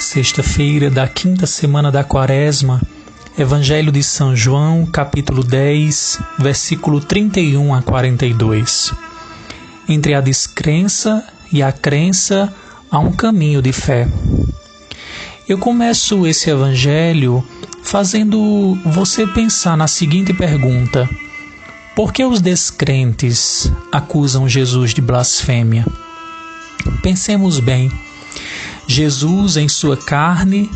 Sexta-feira da quinta semana da Quaresma, Evangelho de São João, capítulo 10, versículo 31 a 42. Entre a descrença e a crença há um caminho de fé. Eu começo esse Evangelho fazendo você pensar na seguinte pergunta: por que os descrentes acusam Jesus de blasfêmia? Pensemos bem. Jesus, em sua carne,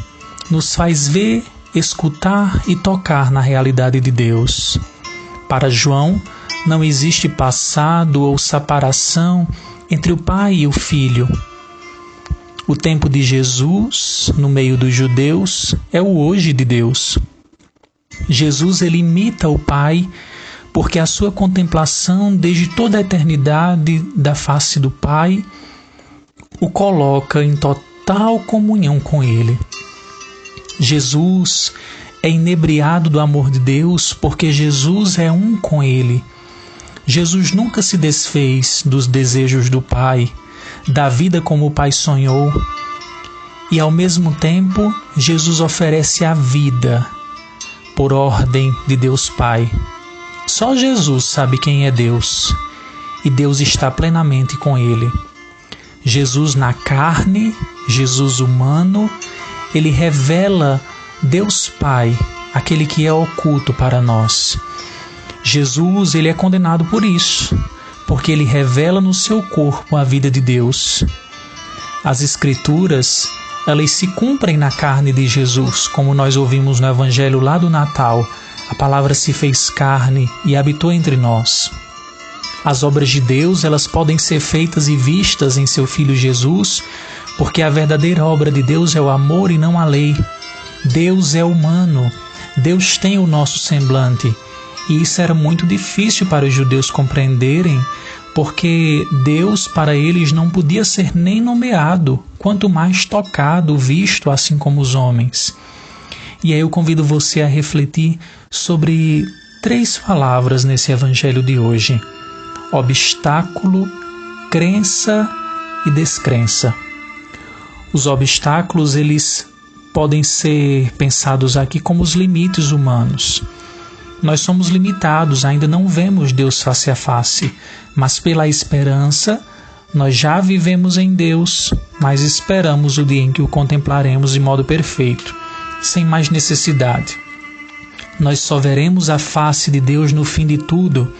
nos faz ver, escutar e tocar na realidade de Deus. Para João, não existe passado ou separação entre o Pai e o Filho. O tempo de Jesus, no meio dos judeus, é o hoje de Deus. Jesus, ele imita o Pai, porque a sua contemplação desde toda a eternidade da face do Pai o coloca em total comunhão com Ele. Jesus é inebriado do amor de Deus porque Jesus é um com Ele. Jesus nunca se desfez dos desejos do Pai, da vida como o Pai sonhou, e ao mesmo tempo Jesus oferece a vida por ordem de Deus Pai. Só Jesus sabe quem é Deus, e Deus está plenamente com Ele. Jesus na carne, Jesus humano, ele revela Deus Pai, aquele que é oculto para nós. Jesus, ele é condenado por isso, porque ele revela no seu corpo a vida de Deus. As Escrituras, elas se cumprem na carne de Jesus, como nós ouvimos no Evangelho lá do Natal. A palavra se fez carne e habitou entre nós. As obras de Deus, elas podem ser feitas e vistas em seu Filho Jesus, porque a verdadeira obra de Deus é o amor e não a lei. Deus é humano, Deus tem o nosso semblante, e isso era muito difícil para os judeus compreenderem, porque Deus para eles não podia ser nem nomeado, quanto mais tocado, visto, assim como os homens. E aí eu convido você a refletir sobre 3 palavras nesse Evangelho de hoje: obstáculo, crença e descrença. Os obstáculos, eles podem ser pensados aqui como os limites humanos. Nós somos limitados, ainda não vemos Deus face a face, mas pela esperança, nós já vivemos em Deus, mas esperamos o dia em que o contemplaremos de modo perfeito, sem mais necessidade. Nós só veremos a face de Deus no fim de tudo.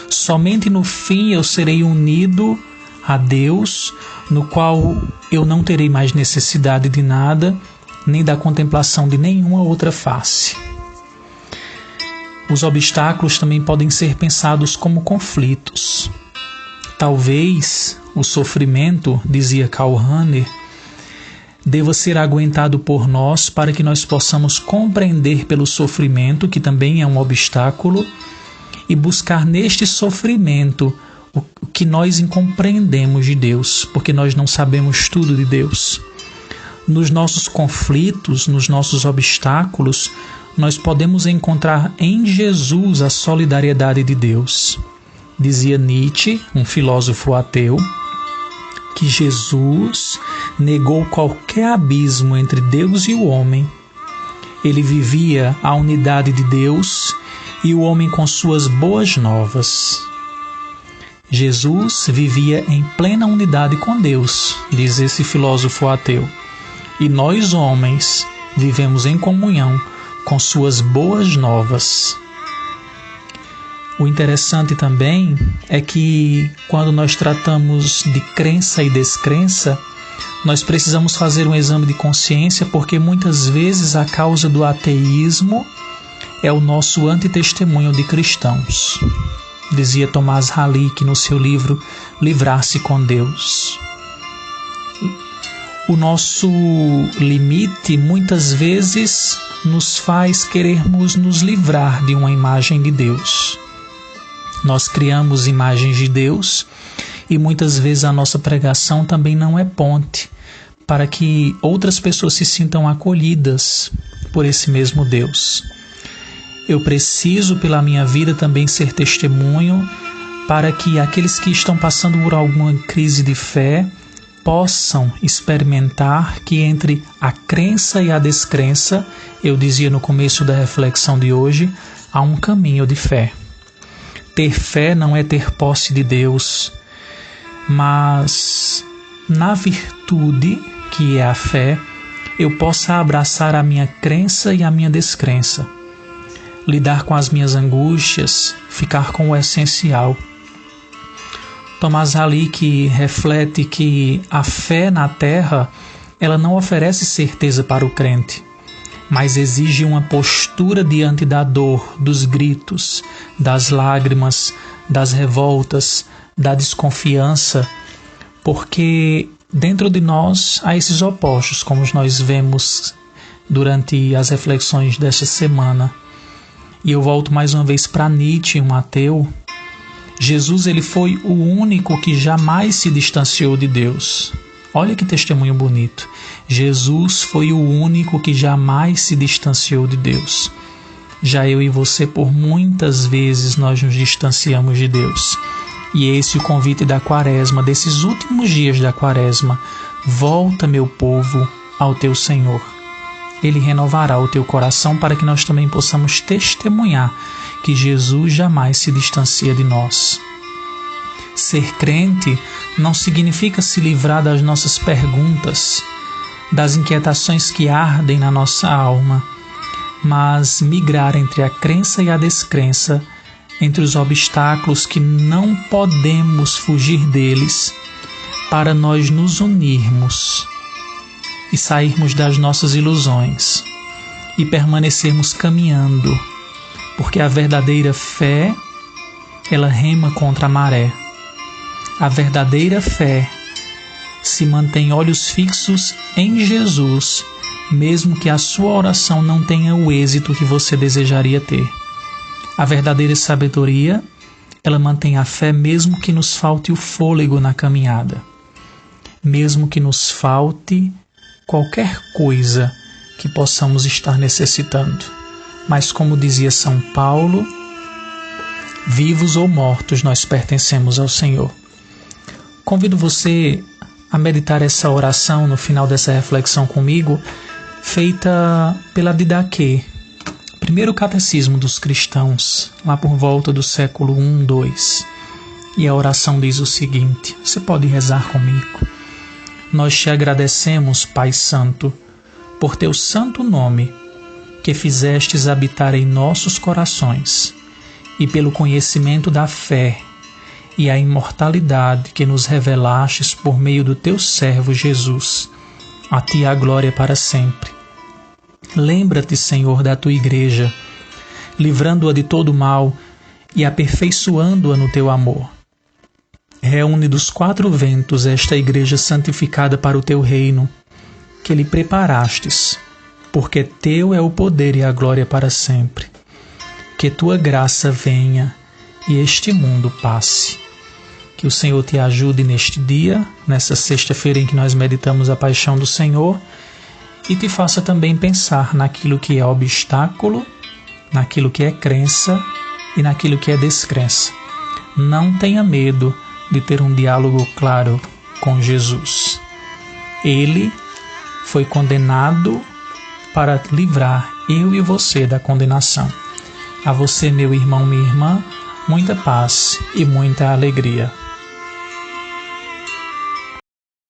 Somente no fim eu serei unido a Deus, no qual eu não terei mais necessidade de nada, nem da contemplação de nenhuma outra face. Os obstáculos também podem ser pensados como conflitos. Talvez o sofrimento, dizia Karl Rahner, deva ser aguentado por nós para que nós possamos compreender pelo sofrimento, que também é um obstáculo, e buscar neste sofrimento o que nós incompreendemos de Deus, porque nós não sabemos tudo de Deus. Nos nossos conflitos, nos nossos obstáculos, nós podemos encontrar em Jesus a solidariedade de Deus. Dizia Nietzsche, um filósofo ateu, que Jesus negou qualquer abismo entre Deus e o homem. Ele vivia a unidade de Deus e o homem com suas boas novas. Jesus vivia em plena unidade com Deus, diz esse filósofo ateu. E nós, homens, vivemos em comunhão com suas boas novas. O interessante também é que, quando nós tratamos de crença e descrença, nós precisamos fazer um exame de consciência, porque muitas vezes a causa do ateísmo é o nosso antitestemunho de cristãos. Dizia Tomás Halick no seu livro Livrar-se com Deus. O nosso limite muitas vezes nos faz querermos nos livrar de uma imagem de Deus. Nós criamos imagens de Deus e muitas vezes a nossa pregação também não é ponte para que outras pessoas se sintam acolhidas por esse mesmo Deus. Eu preciso, pela minha vida, também ser testemunho para que aqueles que estão passando por alguma crise de fé possam experimentar que entre a crença e a descrença, eu dizia no começo da reflexão de hoje, há um caminho de fé. Ter fé não é ter posse de Deus, mas na virtude que é a fé, eu possa abraçar a minha crença e a minha descrença, lidar com as minhas angústias, ficar com o essencial. Tomás Halik reflete que a fé na terra, ela não oferece certeza para o crente, mas exige uma postura diante da dor, dos gritos, das lágrimas, das revoltas, da desconfiança, porque dentro de nós há esses opostos, como nós vemos durante as reflexões desta semana. E eu volto mais uma vez para Nietzsche, um ateu. Jesus, ele foi o único que jamais se distanciou de Deus. Olha que testemunho bonito. Jesus foi o único que jamais se distanciou de Deus. Já eu e você, por muitas vezes, nós nos distanciamos de Deus. E esse é o convite da Quaresma, desses últimos dias da Quaresma. Volta, meu povo, ao teu Senhor. Ele renovará o teu coração para que nós também possamos testemunhar que Jesus jamais se distancia de nós. Ser crente não significa se livrar das nossas perguntas, das inquietações que ardem na nossa alma, mas migrar entre a crença e a descrença, entre os obstáculos que não podemos fugir deles, para nós nos unirmos e sairmos das nossas ilusões e permanecermos caminhando, porque a verdadeira fé, ela rema contra a maré. A verdadeira fé se mantém olhos fixos em Jesus, mesmo que a sua oração não tenha o êxito que você desejaria ter. A verdadeira sabedoria, ela mantém a fé mesmo que nos falte o fôlego na caminhada, mesmo que nos falte qualquer coisa que possamos estar necessitando. Mas como dizia São Paulo, vivos ou mortos, nós pertencemos ao Senhor. Convido você a meditar essa oração no final dessa reflexão comigo, feita pela Didaquê, primeiro catecismo dos cristãos, lá por volta do século I, II. E a oração diz o seguinte, você pode rezar comigo. Nós te agradecemos, Pai Santo, por teu santo nome, que fizestes habitar em nossos corações, e pelo conhecimento da fé e a imortalidade que nos revelastes por meio do teu servo Jesus. A ti a glória para sempre. Lembra-te, Senhor, da tua igreja, livrando-a de todo mal e aperfeiçoando-a no teu amor. Reúne dos quatro ventos esta igreja santificada para o teu reino, que lhe preparastes, porque teu é o poder e a glória para sempre. Que tua graça venha e este mundo passe. Que o Senhor te ajude neste dia, nessa sexta-feira em que nós meditamos a paixão do Senhor, e te faça também pensar naquilo que é obstáculo, naquilo que é crença e naquilo que é descrença. Não tenha medo de ter um diálogo claro com Jesus. Ele foi condenado para livrar eu e você da condenação. A você, meu irmão, minha irmã, muita paz e muita alegria.